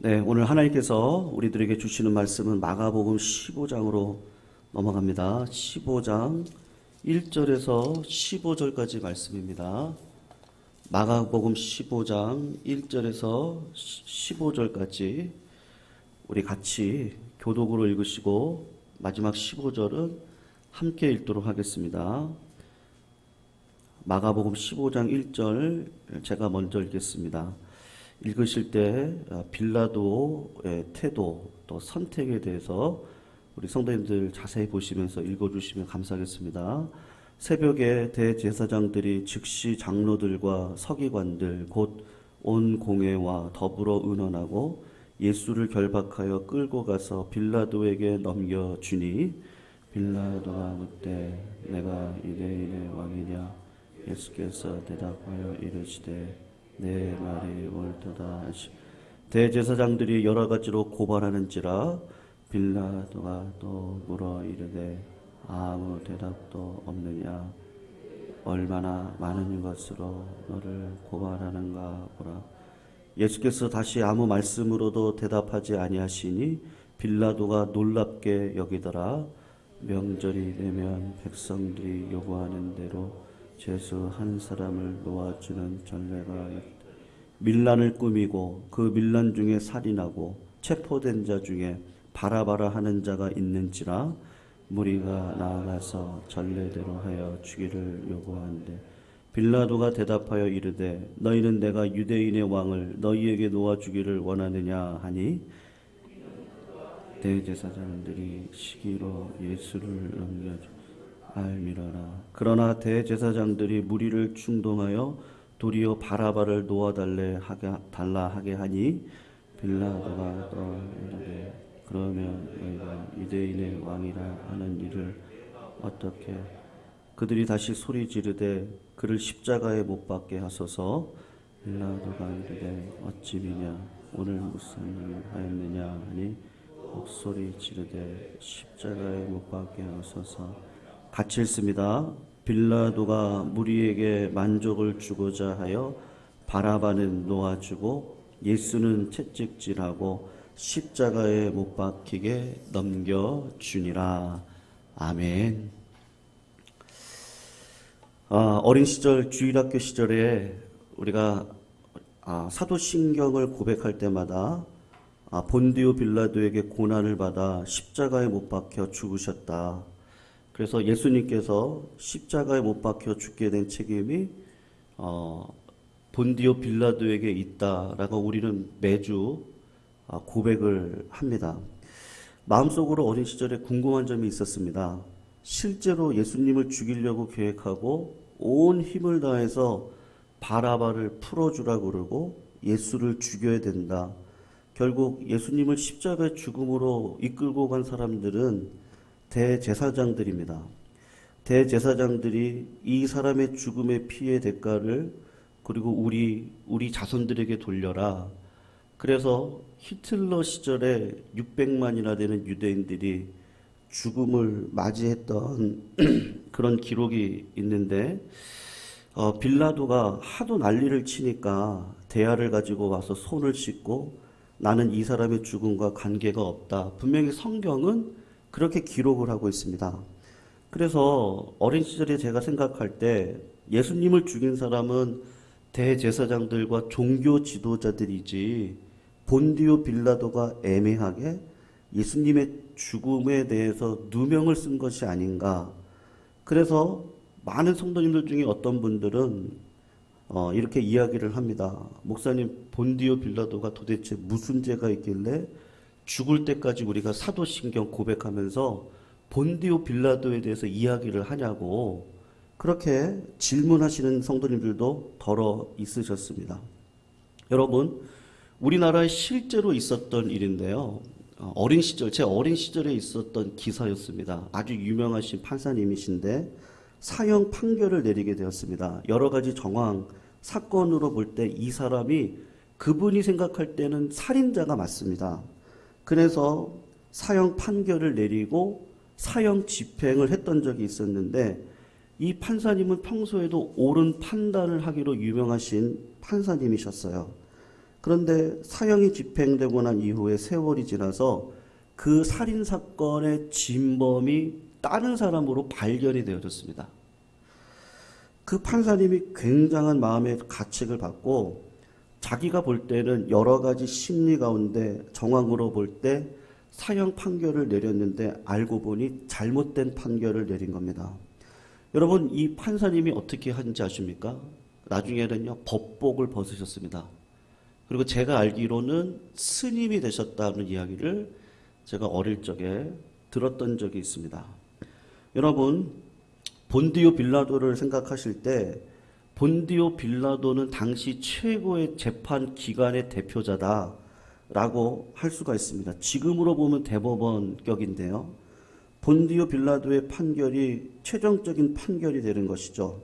네, 오늘 하나님께서 우리들에게 주시는 말씀은 마가복음 15장으로 넘어갑니다. 15장 1절에서 15절까지 말씀입니다. 마가복음 15장 1절에서 15절까지 우리 같이 교독으로 읽으시고 마지막 15절은 함께 읽도록 하겠습니다. 마가복음 15장 1절 제가 먼저 읽겠습니다. 읽으실 때 빌라도의 태도 또 선택에 대해서 우리 성도님들 자세히 보시면서 읽어주시면 감사하겠습니다. 새벽에 대제사장들이 즉시 장로들과 서기관들 곧 온 공회와 더불어 의논하고 예수를 결박하여 끌고 가서 빌라도에게 넘겨주니 빌라도가 묻되 내가 유대인의 왕이냐? 예수께서 대답하여 이르시되 내 말이 옳도다 하시. 대제사장들이 여러 가지로 고발하는지라 빌라도가 또 물어 이르되 아무 대답도 없느냐? 얼마나 많은 것으로 너를 고발하는가 보라. 예수께서 다시 아무 말씀으로도 대답하지 아니하시니 빌라도가 놀랍게 여기더라. 명절이 되면 백성들이 요구하는 대로 죄수 한 사람을 놓아주는 전례가 있다. 밀란을 꾸미고 그 밀란 중에 살인하고 체포된 자 중에 바라바라 하는 자가 있는지라 무리가 나아가서 전례대로 하여 주기를 요구하는데 빌라도가 대답하여 이르되 너희는 내가 유대인의 왕을 너희에게 놓아주기를 원하느냐 하니 대제사장들이 시기로 예수를 넘겨주 알미러라. 그러나 대제사장들이 무리를 충동하여 도리어 바라바를 놓아달라 하게 하니 빌라도가 또 이르되 그러면 너희가 유대인의 왕이라 하는 일을 어떻게? 그들이 다시 소리 지르되 그를 십자가에 못 박게 하소서. 빌라도가 이르되 어찌 미냐? 오늘 무슨 일을 하였느냐 하니 목소리 지르되 십자가에 못 박게 하소서. 같이 읽습니다. 빌라도가 무리에게 만족을 주고자 하여 바라바는 놓아주고 예수는 채찍질하고 십자가에 못 박히게 넘겨주니라. 아멘. 어린 시절 주일학교 시절에 우리가 사도신경을 고백할 때마다 본디오 빌라도에게 고난을 받아 십자가에 못 박혀 죽으셨다. 그래서 예수님께서 십자가에 못 박혀 죽게 된 책임이 본디오 빌라도에게 있다라고 우리는 매주 고백을 합니다. 마음속으로 어린 시절에 궁금한 점이 있었습니다. 실제로 예수님을 죽이려고 계획하고 온 힘을 다해서 바라바를 풀어주라고 그러고 예수를 죽여야 된다. 결국 예수님을 십자가의 죽음으로 이끌고 간 사람들은 대제사장들입니다. 대제사장들이 이 사람의 죽음의 피해 대가를 그리고 우리 자손들에게 돌려라. 그래서 히틀러 시절에 600만이나 되는 유대인들이 죽음을 맞이했던 그런 기록이 있는데 빌라도가 하도 난리를 치니까 대야를 가지고 와서 손을 씻고 나는 이 사람의 죽음과 관계가 없다. 분명히 성경은 그렇게 기록을 하고 있습니다. 그래서 어린 시절에 제가 생각할 때 예수님을 죽인 사람은 대제사장들과 종교 지도자들이지 본디오 빌라도가 애매하게 예수님의 죽음에 대해서 누명을 쓴 것이 아닌가. 그래서 많은 성도님들 중에 어떤 분들은 이렇게 이야기를 합니다. 목사님, 본디오 빌라도가 도대체 무슨 죄가 있길래 죽을 때까지 우리가 사도신경 고백하면서 본디오 빌라도에 대해서 이야기를 하냐고 그렇게 질문하시는 성도님들도 더러 있으셨습니다. 여러분, 우리나라에 실제로 있었던 일인데요. 제 어린 시절에 있었던 기사였습니다. 아주 유명하신 판사님이신데 사형 판결을 내리게 되었습니다. 여러 가지 정황, 사건으로 볼 때 이 사람이 그분이 생각할 때는 살인자가 맞습니다. 그래서 사형 판결을 내리고 사형 집행을 했던 적이 있었는데 이 판사님은 평소에도 옳은 판단을 하기로 유명하신 판사님이셨어요. 그런데 사형이 집행되고 난 이후에 세월이 지나서 그 살인 사건의 진범이 다른 사람으로 발견이 되어졌습니다. 그 판사님이 굉장한 마음의 가책을 받고 자기가 볼 때는 여러 가지 심리 가운데 정황으로 볼 때 사형 판결을 내렸는데 알고 보니 잘못된 판결을 내린 겁니다. 여러분, 이 판사님이 어떻게 하는지 아십니까? 나중에는요, 법복을 벗으셨습니다. 그리고 제가 알기로는 스님이 되셨다는 이야기를 제가 어릴 적에 들었던 적이 있습니다. 여러분, 본디오 빌라도를 생각하실 때 본디오 빌라도는 당시 최고의 재판 기관의 대표자다라고 할 수가 있습니다. 지금으로 보면 대법원격인데요. 본디오 빌라도의 판결이 최종적인 판결이 되는 것이죠.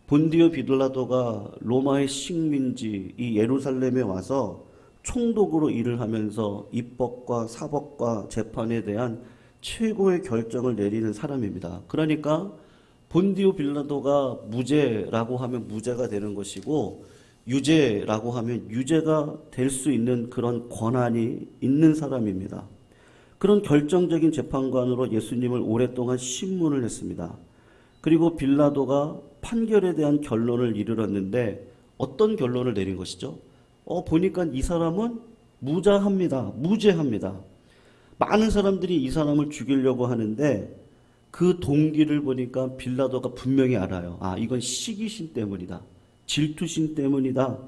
본디오 빌라도가 로마의 식민지 이 예루살렘에 와서 총독으로 일을 하면서 입법과 사법과 재판에 대한 최고의 결정을 내리는 사람입니다. 그러니까 본디오 빌라도가 무죄라고 하면 무죄가 되는 것이고 유죄라고 하면 유죄가 될 수 있는 그런 권한이 있는 사람입니다. 그런 결정적인 재판관으로 예수님을 오랫동안 신문을 했습니다. 그리고 빌라도가 판결에 대한 결론을 이르렀는데 어떤 결론을 내린 것이죠? 보니까 이 사람은 무죄합니다. 많은 사람들이 이 사람을 죽이려고 하는데 그 동기를 보니까 빌라도가 분명히 알아요. 이건 시기심 때문이다. 질투심 때문이다.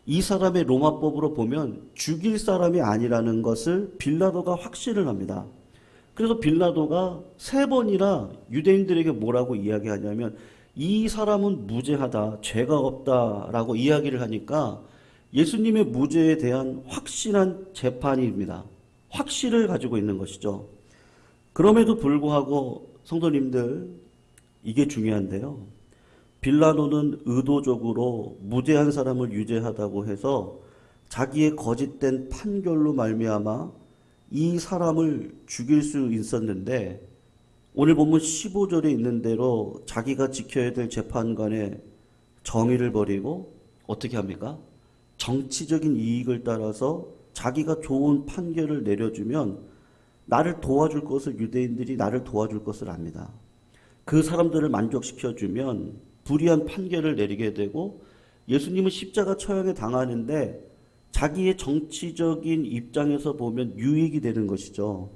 이 사람의 로마법으로 보면 죽일 사람이 아니라는 것을 빌라도가 확신을 합니다. 그래서 빌라도가 3번이나 유대인들에게 뭐라고 이야기하냐면 이 사람은 무죄하다, 죄가 없다라고 이야기를 하니까 예수님의 무죄에 대한 확신한 재판입니다. 확신을 가지고 있는 것이죠. 그럼에도 불구하고 성도님들, 이게 중요한데요. 빌라도는 의도적으로 무죄한 사람을 유죄하다고 해서 자기의 거짓된 판결로 말미암아 이 사람을 죽일 수 있었는데 오늘 본문 15절에 있는 대로 자기가 지켜야 될 재판관의 정의를 버리고 어떻게 합니까? 정치적인 이익을 따라서 자기가 좋은 판결을 내려주면 나를 도와줄 것을 유대인들이 나를 도와줄 것을 압니다. 그 사람들을 만족시켜주면 불의한 판결을 내리게 되고 예수님은 십자가 처형에 당하는데 자기의 정치적인 입장에서 보면 유익이 되는 것이죠.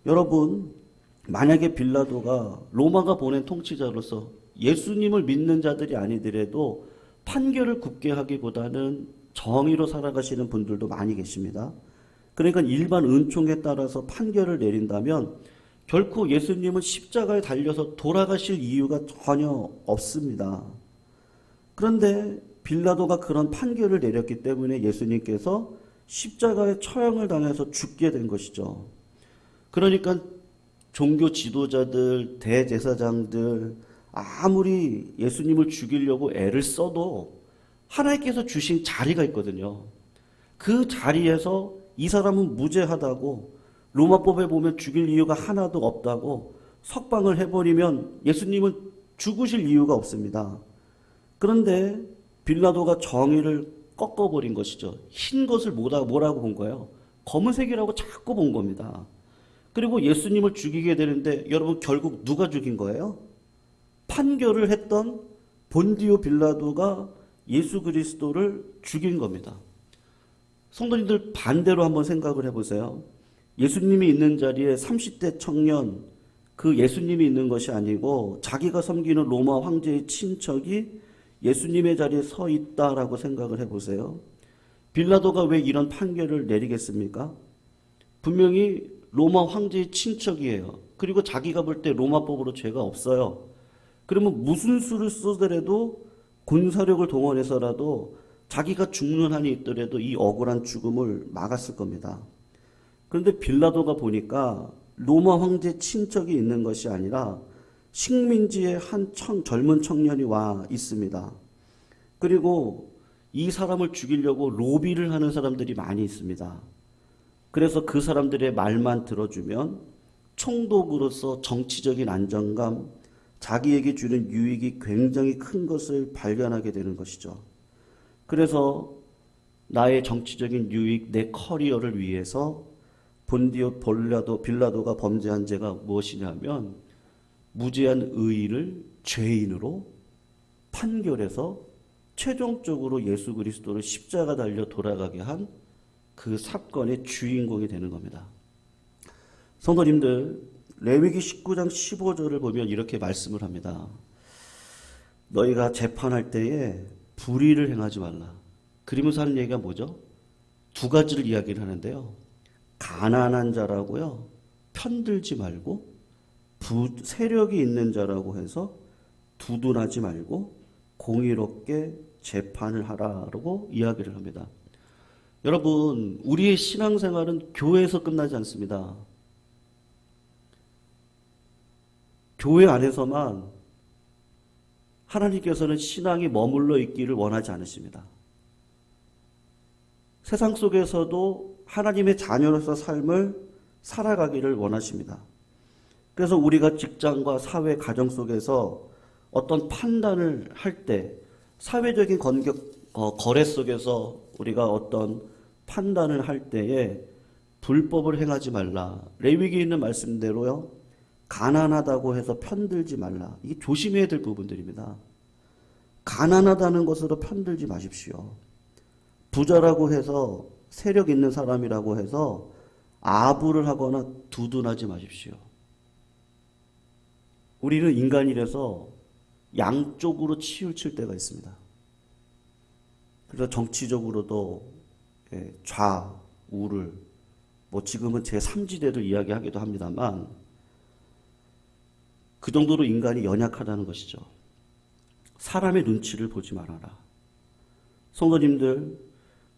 여러분, 만약에 빌라도가 로마가 보낸 통치자로서 예수님을 믿는 자들이 아니더라도 판결을 굽게 하기보다는 정의로 살아가시는 분들도 많이 계십니다. 그러니까 일반 은총에 따라서 판결을 내린다면 결코 예수님은 십자가에 달려서 돌아가실 이유가 전혀 없습니다. 그런데 빌라도가 그런 판결을 내렸기 때문에 예수님께서 십자가에 처형을 당해서 죽게 된 것이죠. 그러니까 종교 지도자들, 대제사장들 아무리 예수님을 죽이려고 애를 써도 하나님께서 주신 자리가 있거든요. 그 자리에서 이 사람은 무죄하다고 로마법에 보면 죽일 이유가 하나도 없다고 석방을 해버리면 예수님은 죽으실 이유가 없습니다. 그런데 빌라도가 정의를 꺾어버린 것이죠. 흰 것을 뭐라고 본 거예요? 검은색이라고 자꾸 본 겁니다. 그리고 예수님을 죽이게 되는데 여러분 결국 누가 죽인 거예요? 판결을 했던 본디오 빌라도가 예수 그리스도를 죽인 겁니다. 성도님들 반대로 한번 생각을 해보세요. 예수님이 있는 자리에 30대 청년, 그 예수님이 있는 것이 아니고 자기가 섬기는 로마 황제의 친척이 예수님의 자리에 서 있다라고 생각을 해보세요. 빌라도가 왜 이런 판결을 내리겠습니까? 분명히 로마 황제의 친척이에요. 그리고 자기가 볼 때 로마법으로 죄가 없어요. 그러면 무슨 수를 쓰더라도 군사력을 동원해서라도 자기가 죽는 한이 있더라도 이 억울한 죽음을 막았을 겁니다. 그런데 빌라도가 보니까 로마 황제 친척이 있는 것이 아니라 식민지의 한 젊은 청년이 와 있습니다. 그리고 이 사람을 죽이려고 로비를 하는 사람들이 많이 있습니다. 그래서 그 사람들의 말만 들어주면 총독으로서 정치적인 안정감, 자기에게 주는 유익이 굉장히 큰 것을 발견하게 되는 것이죠. 그래서 나의 정치적인 유익, 내 커리어를 위해서 본디오 빌라도가 범죄한 죄가 무엇이냐면 무죄한 의인을 죄인으로 판결해서 최종적으로 예수 그리스도를 십자가 달려 돌아가게 한 그 사건의 주인공이 되는 겁니다. 성도님들, 레위기 19장 15절을 보면 이렇게 말씀을 합니다. 너희가 재판할 때에 불의를 행하지 말라. 그리면서 하는 얘기가 뭐죠? 두 가지를 이야기를 하는데요. 가난한 자라고요. 편들지 말고 세력이 있는 자라고 해서 두둔하지 말고 공의롭게 재판을 하라고 이야기를 합니다. 여러분, 우리의 신앙생활은 교회에서 끝나지 않습니다. 교회 안에서만 하나님께서는 신앙이 머물러 있기를 원하지 않으십니다. 세상 속에서도 하나님의 자녀로서 삶을 살아가기를 원하십니다. 그래서 우리가 직장과 사회, 가정 속에서 어떤 판단을 할 때 사회적인 거래 속에서 우리가 어떤 판단을 할 때에 불법을 행하지 말라. 레위기에 있는 말씀대로요. 가난하다고 해서 편들지 말라. 이게 조심해야 될 부분들입니다. 가난하다는 것으로 편들지 마십시오. 부자라고 해서 세력 있는 사람이라고 해서 아부를 하거나 두둔하지 마십시오. 우리는 인간이라서 양쪽으로 치우칠 때가 있습니다. 그래서 정치적으로도 좌우를 지금은 제3지대를 이야기하기도 합니다만 그 정도로 인간이 연약하다는 것이죠. 사람의 눈치를 보지 말아라. 성도님들,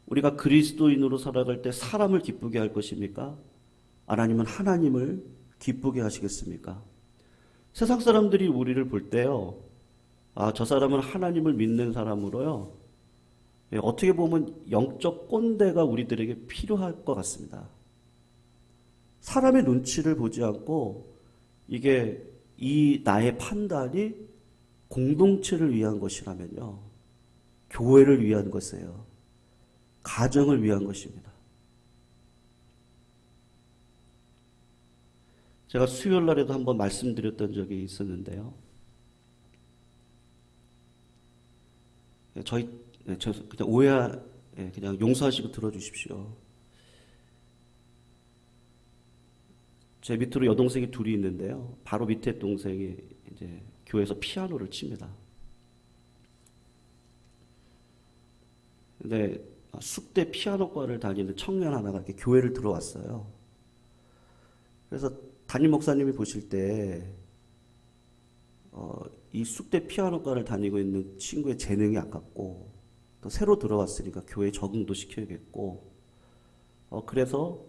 우리가 그리스도인으로 살아갈 때 사람을 기쁘게 할 것입니까? 아니면 하나님을 기쁘게 하시겠습니까? 세상 사람들이 우리를 볼 때요, 저 사람은 하나님을 믿는 사람으로요, 어떻게 보면 영적 꼰대가 우리들에게 필요할 것 같습니다. 사람의 눈치를 보지 않고 이게 이 나의 판단이 공동체를 위한 것이라면요, 교회를 위한 것이에요. 가정을 위한 것입니다. 제가 수요일 날에도 한번 말씀드렸던 적이 있었는데요. 그냥 그냥 용서하시고 들어주십시오. 제 밑으로 여동생이 둘이 있는데요. 바로 밑에 동생이 이제 교회에서 피아노를 칩니다. 근데 숙대 피아노과를 다니는 청년 하나가 이렇게 교회를 들어왔어요. 그래서 담임 목사님이 보실 때 이 숙대 피아노과를 다니고 있는 친구의 재능이 아깝고 또 새로 들어왔으니까 교회에 적응도 시켜야겠고 그래서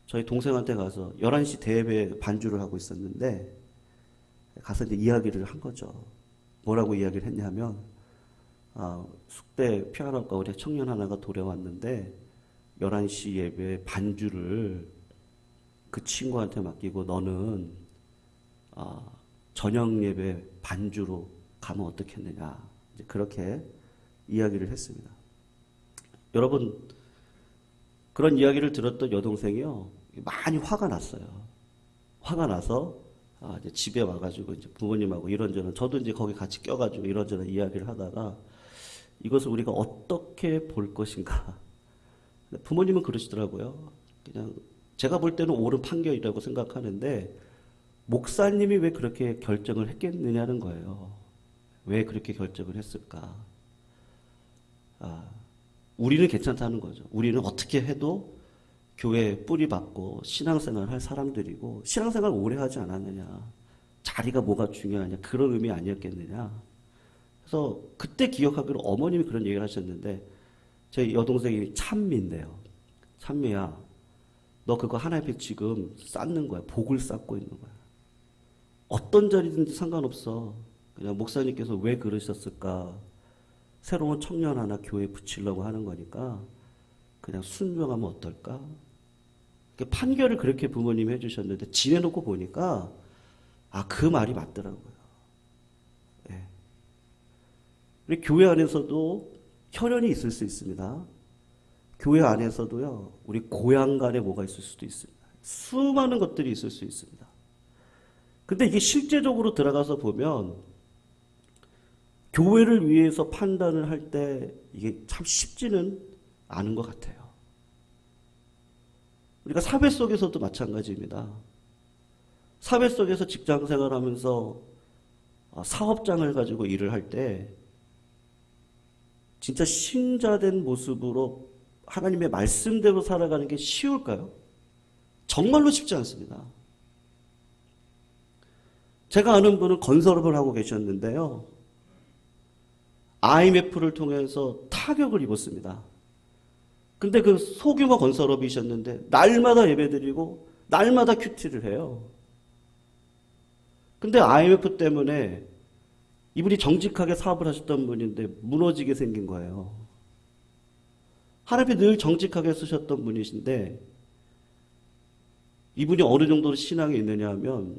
저희 동생한테 가서 11시 대예배 반주를 하고 있었는데 가서 이제 이야기를 한 거죠. 뭐라고 이야기를 했냐면 숙대 피아노과 우리 청년 하나가 도래왔는데 11시 예배 반주를 그 친구한테 맡기고 너는 저녁 예배 반주로 가면 어떻겠느냐. 이제 그렇게 이야기를 했습니다. 여러분, 그런 이야기를 들었던 여동생이요, 많이 화가 났어요. 화가 나서 이제 집에 와가지고 이제 부모님하고 이런저런, 저도 이제 거기 같이 껴가지고 이런저런 이야기를 하다가 이것을 우리가 어떻게 볼 것인가. 부모님은 그러시더라고요. 그냥 제가 볼 때는 옳은 판결이라고 생각하는데 목사님이 왜 그렇게 결정을 했겠느냐는 거예요. 왜 그렇게 결정을 했을까? 우리는 괜찮다는 거죠. 우리는 어떻게 해도 교회에 뿌리 받고 신앙생활 할 사람들이고 신앙생활 오래 하지 않았느냐. 자리가 뭐가 중요하냐. 그런 의미 아니었겠느냐. 그래서 그때 기억하기로 어머님이 그런 얘기를 하셨는데 제 여동생이 찬미인데요. 찬미야, 너 그거 하나님 앞에 지금 쌓는 거야. 복을 쌓고 있는 거야. 어떤 자리든지 상관없어. 그냥 목사님께서 왜 그러셨을까? 새로운 청년 하나 교회에 붙이려고 하는 거니까 그냥 순종하면 어떨까? 판결을 그렇게 부모님이 해주셨는데 지내놓고 보니까 그 말이 맞더라고요. 예. 우리 교회 안에서도 혈연이 있을 수 있습니다. 교회 안에서도요, 우리 고향 간에 뭐가 있을 수도 있습니다. 수많은 것들이 있을 수 있습니다. 근데 이게 실제적으로 들어가서 보면 교회를 위해서 판단을 할 때 이게 참 쉽지는 않은 것 같아요. 우리가 사회 속에서도 마찬가지입니다. 사회 속에서 직장 생활하면서 사업장을 가지고 일을 할 때 진짜 신자된 모습으로 하나님의 말씀대로 살아가는 게 쉬울까요? 정말로 쉽지 않습니다. 제가 아는 분은 건설업을 하고 계셨는데요. IMF를 통해서 타격을 입었습니다. 근데 그 소규모 건설업이셨는데 날마다 예배드리고 날마다 큐티를 해요. 근데 IMF 때문에 이분이 정직하게 사업을 하셨던 분인데 무너지게 생긴 거예요. 하나님이 늘 정직하게 쓰셨던 분이신데 이분이 어느 정도로 신앙이 있느냐 하면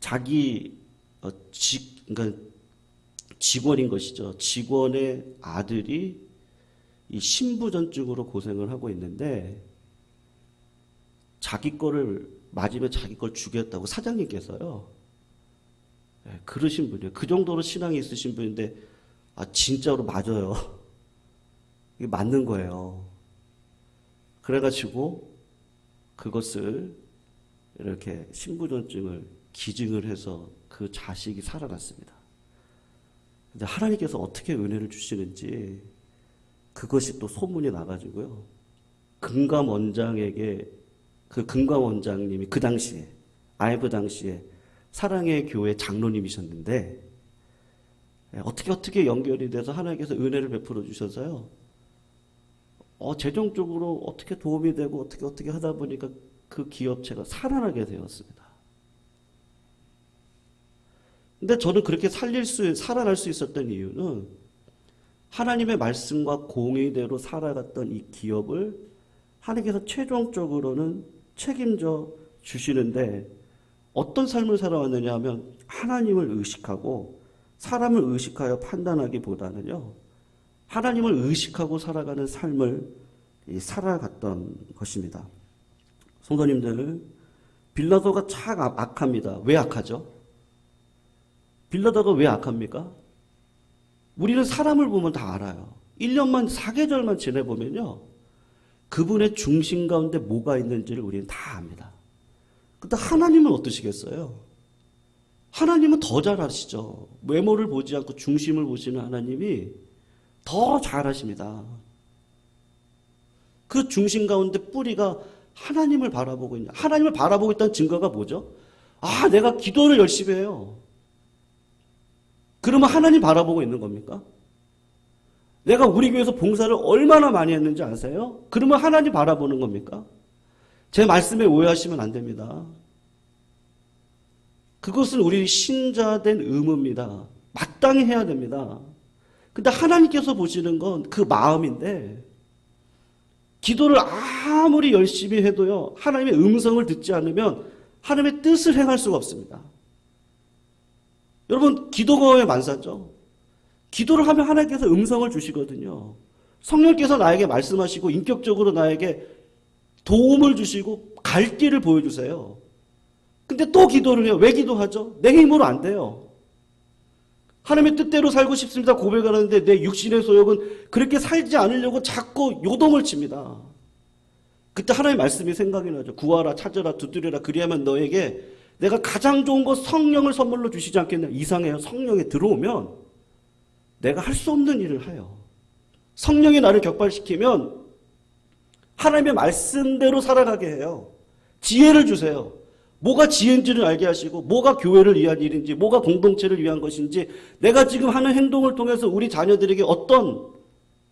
자기 그러니까 직원인 것이죠. 직원의 아들이 이 신부전증으로 고생을 하고 있는데 자기 거를 맞으면 자기 걸 주겠다고 사장님께서요. 네, 그러신 분이에요. 그 정도로 신앙이 있으신 분인데 진짜로 맞아요. 이게 맞는 거예요. 그래가지고 그것을 이렇게 신부전증을 기증을 해서 그 자식이 살아났습니다. 근데 하나님께서 어떻게 은혜를 주시는지 그것이 또 소문이 나가지고요. 금감 원장에게 그 금감 원장님이 그 당시에 IMF 당시에 사랑의 교회 장로님이셨는데 어떻게 연결이 돼서 하나님께서 은혜를 베풀어 주셔서요. 재정적으로 어떻게 도움이 되고 어떻게 하다 보니까 그 기업체가 살아나게 되었습니다. 근데 저는 그렇게 살아날 수 있었던 이유는 하나님의 말씀과 공의대로 살아갔던 이 기업을 하나님께서 최종적으로는 책임져 주시는데 어떤 삶을 살아왔느냐 하면 하나님을 의식하고 사람을 의식하여 판단하기보다는요. 하나님을 의식하고 살아가는 삶을 살아갔던 것입니다. 성도님들, 빌라도가 참 악합니다. 왜 악하죠? 빌라도가 왜 악합니까? 우리는 사람을 보면 다 알아요. 1년만 사계절만 지내보면요. 그분의 중심 가운데 뭐가 있는지를 우리는 다 압니다. 근데 하나님은 어떠시겠어요? 하나님은 더 잘 아시죠. 외모를 보지 않고 중심을 보시는 하나님이 더 잘 아십니다. 그 중심 가운데 뿌리가 하나님을 바라보고 있냐. 하나님을 바라보고 있다는 증거가 뭐죠? 내가 기도를 열심히 해요. 그러면 하나님 바라보고 있는 겁니까? 내가 우리 교회에서 봉사를 얼마나 많이 했는지 아세요? 그러면 하나님 바라보는 겁니까? 제 말씀에 오해하시면 안 됩니다. 그것은 우리 신자된 의무입니다. 마땅히 해야 됩니다. 근데 하나님께서 보시는 건 그 마음인데 기도를 아무리 열심히 해도요. 하나님의 음성을 듣지 않으면 하나님의 뜻을 행할 수가 없습니다. 여러분 기도가 만사죠. 기도를 하면 하나님께서 음성을 주시거든요. 성령께서 나에게 말씀하시고 인격적으로 나에게 도움을 주시고 갈 길을 보여주세요. 근데 또 기도를 해요. 왜 기도하죠? 내 힘으로 안 돼요. 하나님의 뜻대로 살고 싶습니다 고백하는데 내 육신의 소욕은 그렇게 살지 않으려고 자꾸 요동을 칩니다. 그때 하나님의 말씀이 생각이 나죠. 구하라 찾으라 두드려라 그리하면 너에게 내가 가장 좋은 것 성령을 선물로 주시지 않겠냐. 이상해요. 성령에 들어오면 내가 할 수 없는 일을 해요. 성령이 나를 격발시키면 하나님의 말씀대로 살아가게 해요. 지혜를 주세요. 뭐가 지혜인지를 알게 하시고 뭐가 교회를 위한 일인지 뭐가 공동체를 위한 것인지 내가 지금 하는 행동을 통해서 우리 자녀들에게 어떤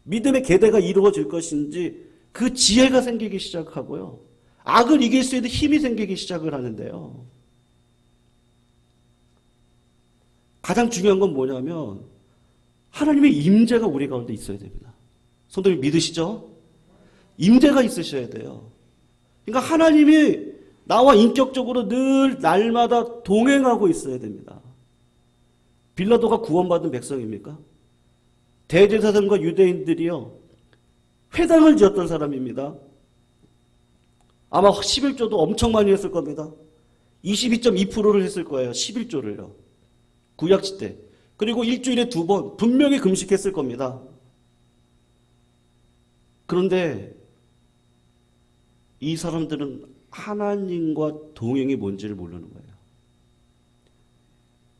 믿음의 계대가 이루어질 것인지 그 지혜가 생기기 시작하고요. 악을 이길 수 있는 힘이 생기기 시작을 하는데요. 가장 중요한 건 뭐냐면 하나님의 임재가 우리 가운데 있어야 됩니다. 성도님 믿으시죠? 임재가 있으셔야 돼요. 그러니까 하나님이 나와 인격적으로 늘 날마다 동행하고 있어야 됩니다. 빌라도가 구원받은 백성입니까? 대제사장과 유대인들이요. 회당을 지었던 사람입니다. 아마 11조도 엄청 많이 했을 겁니다. 22.2%를 했을 거예요. 11조를요. 구약 시대. 그리고 일주일에 2번 분명히 금식했을 겁니다. 그런데 이 사람들은 하나님과 동행이 뭔지를 모르는 거예요.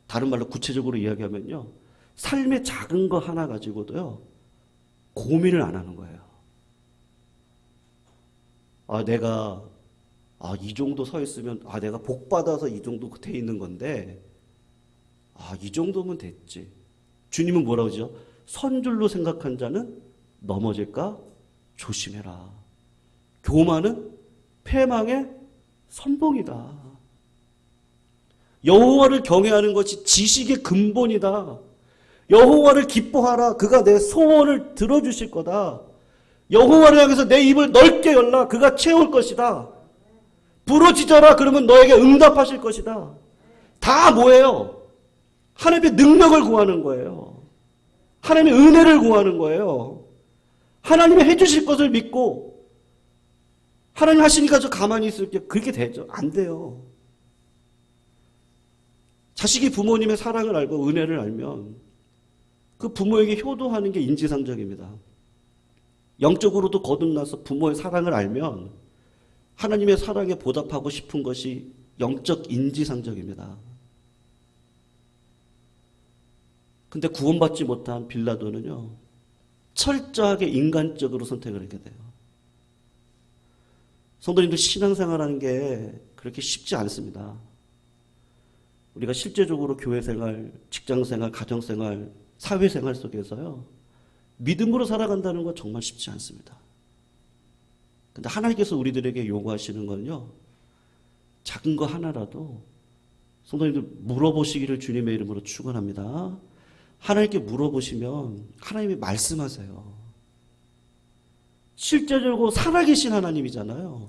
다른 말로 구체적으로 이야기하면요. 삶의 작은 거 하나 가지고도요. 고민을 안 하는 거예요. 내가 이 정도 서 있으면 내가 복 받아서 이 정도 돼 있는 건데 이 정도면 됐지. 주님은 뭐라고 하죠? 선줄로 생각한 자는 넘어질까 조심해라. 교만은 패망의 선봉이다. 여호와를 경외하는 것이 지식의 근본이다. 여호와를 기뻐하라. 그가 내 소원을 들어주실 거다. 여호와를 향해서 내 입을 넓게 열라. 그가 채울 것이다. 부르짖어라. 그러면 너에게 응답하실 것이다. 다 뭐예요? 하나님의 능력을 구하는 거예요. 하나님의 은혜를 구하는 거예요. 하나님이 해주실 것을 믿고 하나님 하시니까 저 가만히 있을게. 그렇게 되죠? 안 돼요. 자식이 부모님의 사랑을 알고 은혜를 알면 그 부모에게 효도하는 게 인지상정입니다. 영적으로도 거듭나서 부모의 사랑을 알면 하나님의 사랑에 보답하고 싶은 것이 영적 인지상정입니다. 근데 구원받지 못한 빌라도는요, 철저하게 인간적으로 선택을 하게 돼요. 성도님들 신앙생활하는 게 그렇게 쉽지 않습니다. 우리가 실제적으로 교회생활, 직장생활, 가정생활, 사회생활 속에서요, 믿음으로 살아간다는 건 정말 쉽지 않습니다. 근데 하나님께서 우리들에게 요구하시는 건요, 작은 거 하나라도 성도님들 물어보시기를 주님의 이름으로 축원합니다. 하나님께 물어보시면 하나님이 말씀하세요. 실제적으로 살아계신 하나님이잖아요.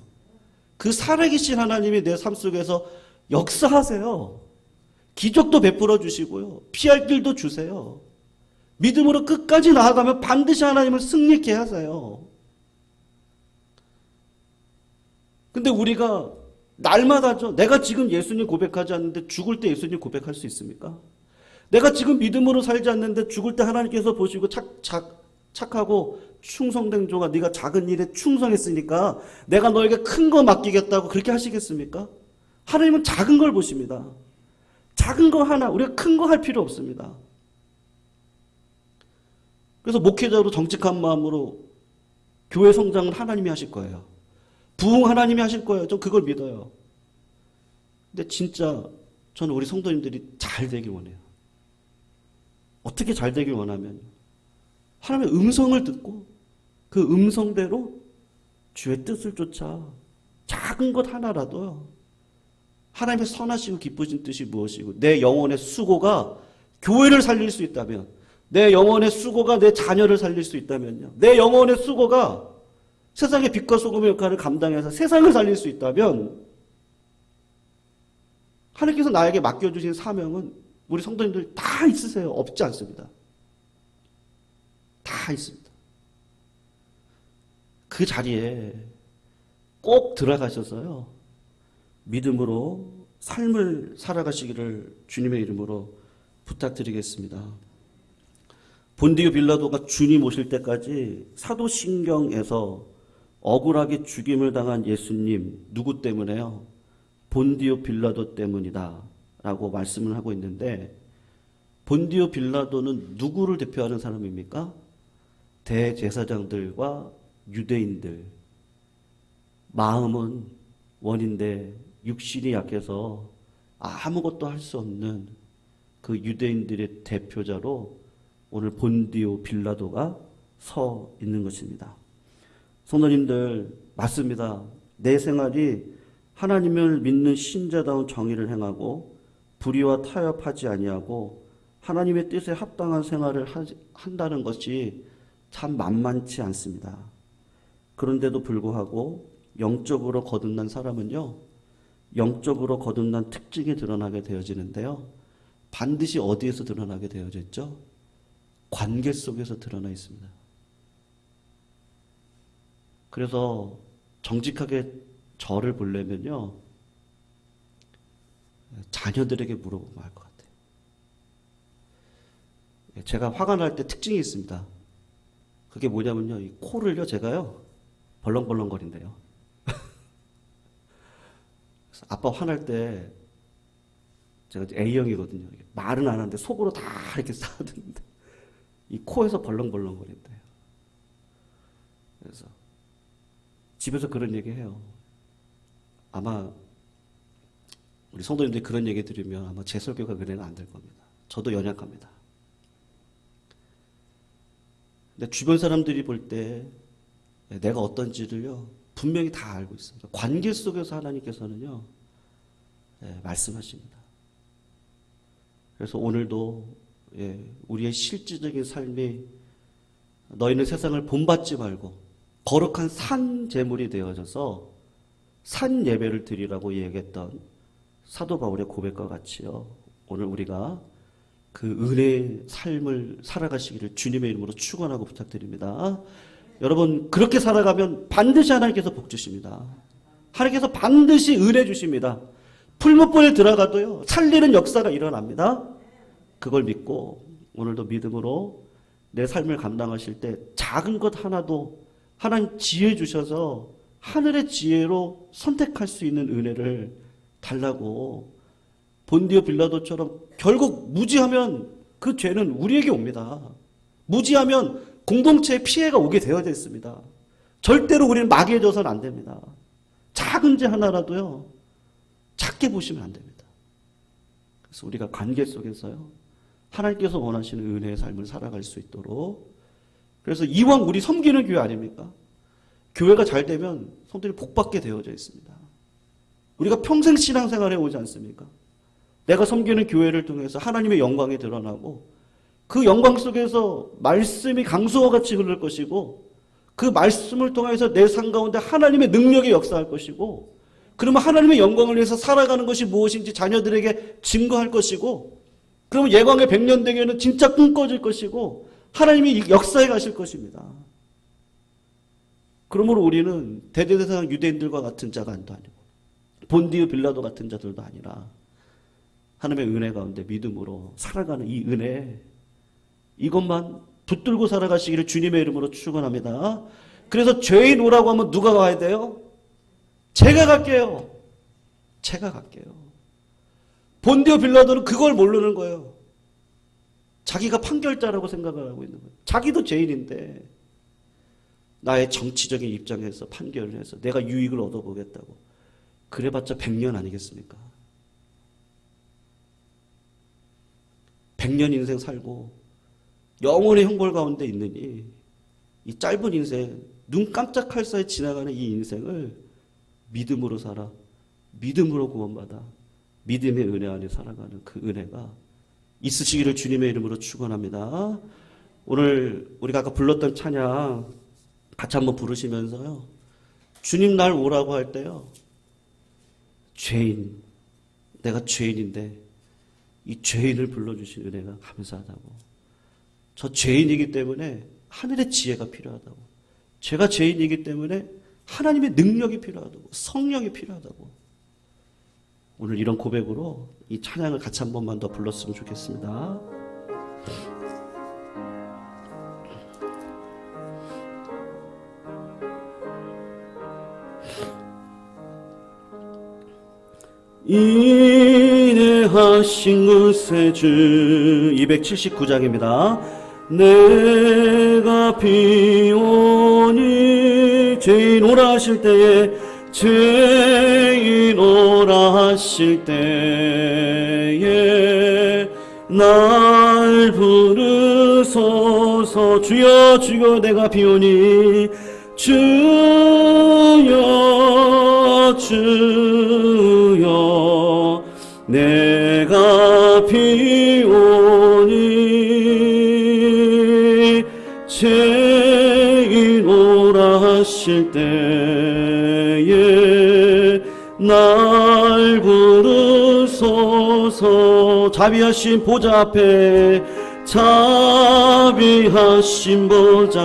그 살아계신 하나님이 내 삶 속에서 역사하세요. 기적도 베풀어 주시고요. 피할 길도 주세요. 믿음으로 끝까지 나아가면 반드시 하나님을 승리케 하세요. 근데 우리가 날마다죠. 내가 지금 예수님 고백하지 않는데 죽을 때 예수님 고백할 수 있습니까? 내가 지금 믿음으로 살지 않는데 죽을 때 하나님께서 보시고 착하고 충성된 종아, 네가 작은 일에 충성했으니까 내가 너에게 큰 거 맡기겠다고 그렇게 하시겠습니까? 하나님은 작은 걸 보십니다. 작은 거 하나, 우리가 큰 거 할 필요 없습니다. 그래서 목회자로 정직한 마음으로 교회 성장은 하나님이 하실 거예요. 부흥 하나님이 하실 거예요. 전 그걸 믿어요. 근데 진짜 저는 우리 성도님들이 잘 되길 원해요. 어떻게 잘 되길 원하면 하나님의 음성을 듣고 그 음성대로 주의 뜻을 쫓아 작은 것 하나라도요. 하나님의 선하시고 기쁘신 뜻이 무엇이고 내 영혼의 수고가 교회를 살릴 수 있다면, 내 영혼의 수고가 내 자녀를 살릴 수 있다면요, 내 영혼의 수고가 세상의 빛과 소금의 역할을 감당해서 세상을 살릴 수 있다면 하나님께서 나에게 맡겨주신 사명은 우리 성도님들 다 있으세요. 없지 않습니다. 다 있습니다. 그 자리에 꼭 들어가셔서요, 믿음으로 삶을 살아가시기를 주님의 이름으로 부탁드리겠습니다. 본디오 빌라도가 주님 오실 때까지 사도신경에서 억울하게 죽임을 당한 예수님 누구 때문에요? 본디오 빌라도 때문이다 라고 말씀을 하고 있는데, 본디오 빌라도는 누구를 대표하는 사람입니까? 대제사장들과 유대인들. 마음은 원인데 육신이 약해서 아무것도 할 수 없는 그 유대인들의 대표자로 오늘 본디오 빌라도가 서 있는 것입니다. 성도님들, 맞습니다. 내 생활이 하나님을 믿는 신자다운 정의를 행하고 불의와 타협하지 아니하고 하나님의 뜻에 합당한 생활을 한다는 것이 참 만만치 않습니다. 그런데도 불구하고 영적으로 거듭난 사람은요, 영적으로 거듭난 특징이 드러나게 되어지는데요, 반드시 어디에서 드러나게 되어져 있죠? 관계 속에서 드러나 있습니다. 그래서 정직하게 저를 보려면요, 자녀들에게 물어보면 알 것 같아요. 제가 화가 날 때 특징이 있습니다. 그게 뭐냐면요, 이 코를요 제가요 벌렁벌렁거린대요. 그래서 아빠 화날 때 제가 A형이거든요. 말은 안 하는데 속으로 다 이렇게 쌓아두는데 이 코에서 벌렁벌렁거린대요. 그래서 집에서 그런 얘기 해요. 아마 우리 성도님들이 그런 얘기 들으면 아마 제 설교가 그래는 안 될 겁니다. 저도 연약합니다. 근데 주변 사람들이 볼 때 내가 어떤지를요 분명히 다 알고 있습니다. 관계 속에서 하나님께서는요 말씀하십니다. 그래서 오늘도 우리의 실질적인 삶이 너희는 세상을 본받지 말고 거룩한 산 제물이 되어져서 산 예배를 드리라고 얘기했던 사도 바울의 고백과 같이요, 오늘 우리가 그 은혜의 삶을 살아가시기를 주님의 이름으로 축원하고 부탁드립니다. 여러분, 그렇게 살아가면 반드시 하나님께서 복 주십니다. 하나님께서 반드시 은혜 주십니다. 풀무불에 들어가도요 살리는 역사가 일어납니다. 그걸 믿고 오늘도 믿음으로 내 삶을 감당하실 때 작은 것 하나도 하나님 지혜 주셔서 하늘의 지혜로 선택할 수 있는 은혜를 달라고, 본디오 빌라도처럼 결국 무지하면 그 죄는 우리에게 옵니다. 무지하면 공동체에 피해가 오게 되어져 있습니다. 절대로 우리는 마귀해져서는 안 됩니다. 작은 죄 하나라도요 작게 보시면 안 됩니다. 그래서 우리가 관계 속에서요 하나님께서 원하시는 은혜의 삶을 살아갈 수 있도록, 그래서 이왕 우리 섬기는 교회 아닙니까? 교회가 잘 되면 성도들이 복받게 되어져 있습니다. 우리가 평생 신앙생활에 오지 않습니까? 내가 섬기는 교회를 통해서 하나님의 영광이 드러나고 그 영광 속에서 말씀이 강수와 같이 흐를 것이고 그 말씀을 통해서 내 삶 가운데 하나님의 능력이 역사할 것이고, 그러면 하나님의 영광을 위해서 살아가는 것이 무엇인지 자녀들에게 증거할 것이고, 그러면 예광의 100년 대교회는 진짜 꿈꿔질 것이고 하나님이 역사해 가실 것입니다. 그러므로 우리는 대대대상 유대인들과 같은 자가 아니고 본디오 빌라도 같은 자들도 아니라 하나님의 은혜 가운데 믿음으로 살아가는 이 은혜, 이것만 붙들고 살아가시기를 주님의 이름으로 축원합니다. 그래서 죄인 오라고 하면 누가 가야 돼요? 제가 갈게요. 제가 갈게요. 본디오 빌라도는 그걸 모르는 거예요. 자기가 판결자라고 생각을 하고 있는 거예요. 자기도 죄인인데 나의 정치적인 입장에서 판결을 해서 내가 유익을 얻어보겠다고. 그래봤자 100년 아니겠습니까? 100년 인생 살고 영원의 형벌 가운데 있느니 이 짧은 인생, 눈 깜짝할 사이 지나가는 이 인생을 믿음으로 살아, 믿음으로 구원받아, 믿음의 은혜 안에 살아가는 그 은혜가 있으시기를 주님의 이름으로 축원합니다. 오늘 우리가 아까 불렀던 찬양 같이 한번 부르시면서요, 주님 날 오라고 할 때요, 죄인, 내가 죄인인데 이 죄인을 불러주신 은혜가 감사하다고, 저 죄인이기 때문에 하늘의 지혜가 필요하다고, 제가 죄인이기 때문에 하나님의 능력이 필요하다고, 성령이 필요하다고, 오늘 이런 고백으로 이 찬양을 같이 한 번만 더 불렀으면 좋겠습니다. 인내하신 것의 주, 279장입니다. 내가 비오니 죄인 오라 하실 때에, 죄인 오라 하실 때에 날 부르소서. 주여 주여 내가 비오니, 주여 주여 내가 비오니, 죄인 오라 하실 때에 날 부르소서. 자비하신 보좌 앞에, 자비하신 보좌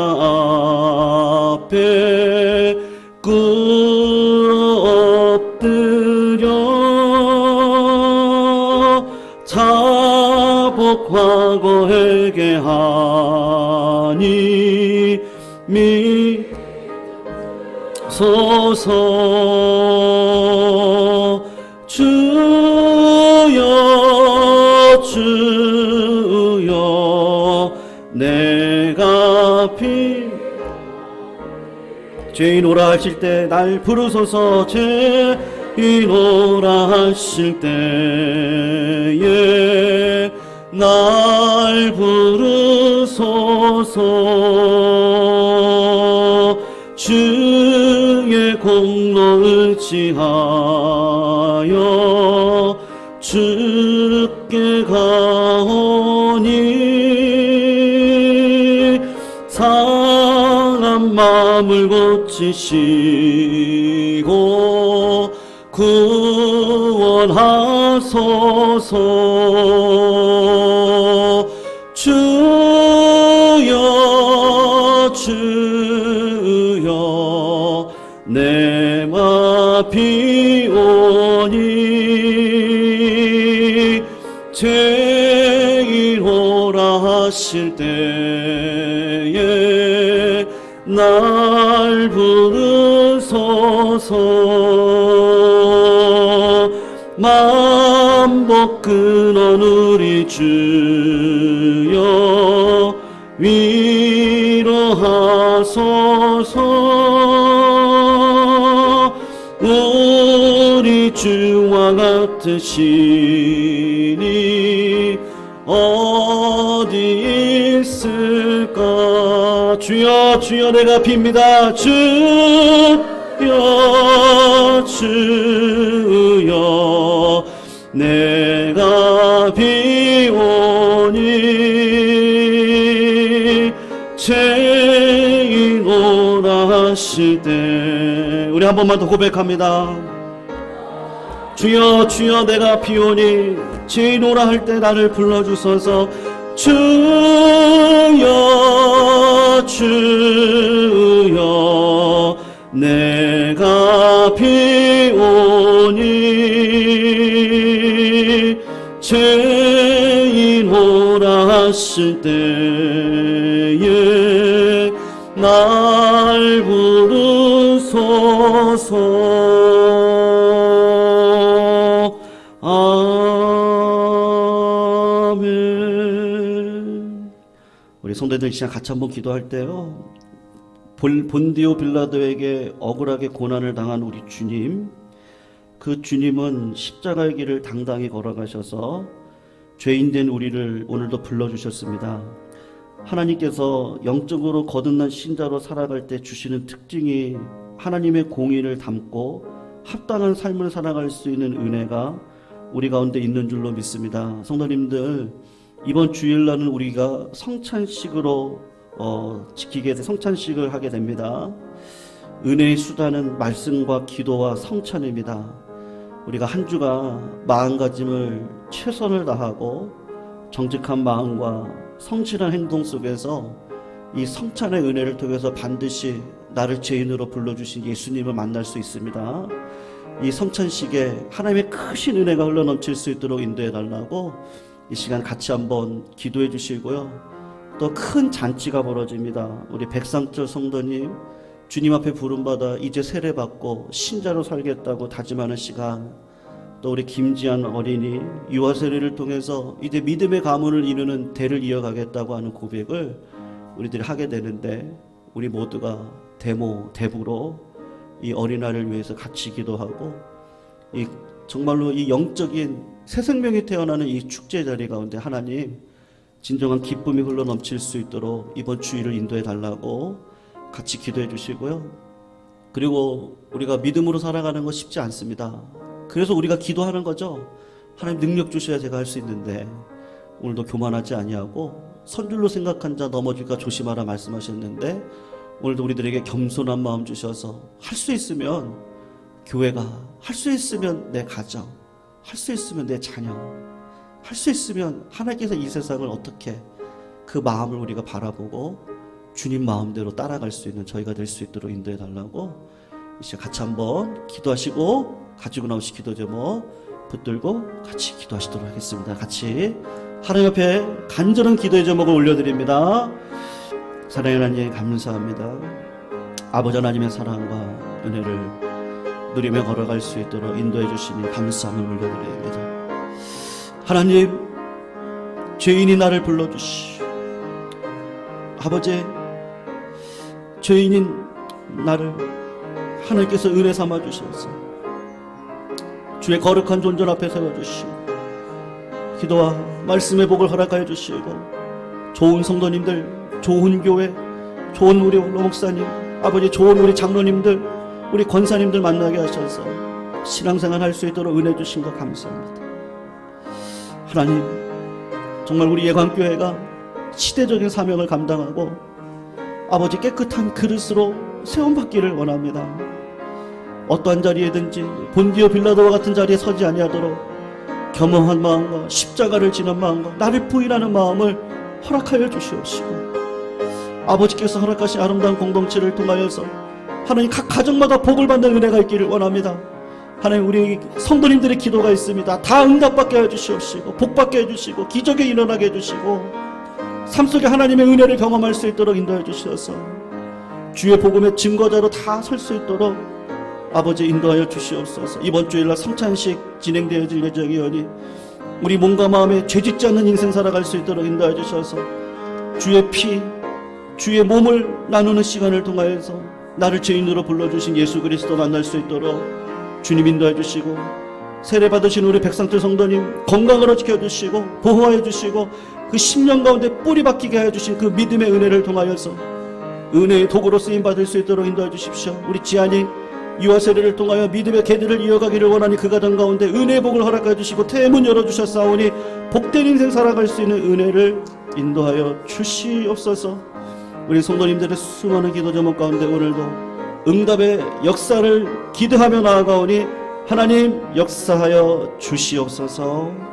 앞에 꿇어 엎드려 자복하고 회개하니 미소서. 주여 주여 내가 죄인오라 하실 때 날 부르소서. 죄인오라 하실 때에 날 부르소서. 주의 공로 의지하여 주께 가오니 상한 마음을 고치시고 구원하소서. 주여 주여 내 맘 비오니 죄인오라 하실 때에 날 부르소서. 만복 근원 우리 주여 위로하소서. 우리 주와 같으시니 어디 있을까. 주여 주여 내가 빕니다. 주여 주여 내가 비오니 죄인오라 하실 때 우리 한 번만 더 고백합니다. 주여 주여 내가 비오니 죄인오라 할 때 나를 불러주소서. 주여 주여 내가 비오니 죄인오라 하실 때에 날 부르소서. 아멘. 우리 성도들 이 시간 같이 한번 기도할 때요, 본디오 빌라도에게 억울하게 고난을 당한 우리 주님, 그 주님은 십자가의 길을 당당히 걸어가셔서 죄인된 우리를 오늘도 불러주셨습니다. 하나님께서 영적으로 거듭난 신자로 살아갈 때 주시는 특징이 하나님의 공의를 담고 합당한 삶을 살아갈 수 있는 은혜가 우리 가운데 있는 줄로 믿습니다. 성도님들, 이번 주일날은 우리가 성찬식으로 지키게 돼 성찬식을 하게 됩니다. 은혜의 수단은 말씀과 기도와 성찬입니다. 우리가 한 주가 마음가짐을 최선을 다하고 정직한 마음과 성실한 행동 속에서 이 성찬의 은혜를 통해서 반드시 나를 죄인으로 불러주신 예수님을 만날 수 있습니다. 이 성찬식에 하나님의 크신 은혜가 흘러넘칠 수 있도록 인도해 달라고 이 시간 같이 한번 기도해 주시고요. 또 큰 잔치가 벌어집니다. 우리 백상철 성도님 주님 앞에 부름받아 이제 세례받고 신자로 살겠다고 다짐하는 시간, 또 우리 김지한 어린이 유아 세례를 통해서 이제 믿음의 가문을 이루는 대를 이어가겠다고 하는 고백을 우리들이 하게 되는데, 우리 모두가 대부로 이 어린아이를 위해서 같이 기도하고 정말로 이 영적인 새 생명이 태어나는 이 축제 자리 가운데 하나님 진정한 기쁨이 흘러넘칠 수 있도록 이번 주일을 인도해 달라고 같이 기도해 주시고요. 그리고 우리가 믿음으로 살아가는 거 쉽지 않습니다. 그래서 우리가 기도하는 거죠. 하나님 능력 주셔야 제가 할 수 있는데, 오늘도 교만하지 아니하고 선줄로 생각한 자 넘어질까 조심하라 말씀하셨는데, 오늘도 우리들에게 겸손한 마음 주셔서 할 수 있으면 교회가, 할 수 있으면 내 가정, 할 수 있으면 내 자녀, 할 수 있으면 하나님께서 이 세상을 어떻게 그 마음을 우리가 바라보고 주님 마음대로 따라갈 수 있는 저희가 될 수 있도록 인도해 달라고 이제 같이 한번 기도하시고 가지고 나오신 기도 제목 붙들고 같이 기도하시도록 하겠습니다. 같이 하나님 앞에 간절한 기도의 제목을 올려드립니다. 사랑의 하나님 감사합니다. 아버지 하나님의 사랑과 은혜를 누리며 걸어갈 수 있도록 인도해 주시니 감사함을 올려드립니다. 하나님, 죄인이 나를 불러주시 아버지, 죄인인 나를 하나님께서 은혜 삼아 주셔서 주의 거룩한 존전 앞에 세워주시고 기도와 말씀의 복을 허락하여 주시고 좋은 성도님들, 좋은 교회, 좋은 우리 목사님, 아버지 좋은 우리 장로님들, 우리 권사님들 만나게 하셔서 신앙생활 할 수 있도록 은혜 주신 것 감사합니다. 하나님, 정말 우리 예관교회가 시대적인 사명을 감당하고 아버지 깨끗한 그릇으로 세움받기를 원합니다. 어떠한 자리에든지 본디오 빌라도와 같은 자리에 서지 아니하도록 겸허한 마음과 십자가를 지는 마음과 나를 부인하는 마음을 허락하여 주시옵시고 아버지께서 허락하신 아름다운 공동체를 통하여서 하나님 각 가정마다 복을 받는 은혜가 있기를 원합니다. 하나님, 우리 성도님들의 기도가 있습니다. 다 응답받게 해주시옵시고 복받게 해주시고 기적이 일어나게 해주시고 삶 속에 하나님의 은혜를 경험할 수 있도록 인도해 주셔서 주의 복음의 증거자로 다 설 수 있도록 아버지 인도하여 주시옵소서. 이번 주일날 3찬식 진행되어질 예정이오니 우리 몸과 마음에 죄짓지 않는 인생 살아갈 수 있도록 인도해 주셔서 주의 피, 주의 몸을 나누는 시간을 통하여서 나를 죄인으로 불러주신 예수 그리스도 만날 수 있도록 주님 인도해 주시고 세례 받으신 우리 백성들 성도님 건강으로 지켜주시고 보호해 주시고 그 10년 가운데 뿌리 박히게 해주신 그 믿음의 은혜를 통하여서 은혜의 도구로 쓰임받을 수 있도록 인도해 주십시오. 우리 지안이 유아 세례를 통하여 믿음의 계대를 이어가기를 원하니 그 가정 가운데 은혜의 복을 허락해 주시고 태문 열어주셨사오니 복된 인생 살아갈 수 있는 은혜를 인도하여 주시옵소서. 우리 성도님들의 수많은 기도 제목 가운데 오늘도 응답의 역사를 기대하며 나아가오니 하나님 역사하여 주시옵소서.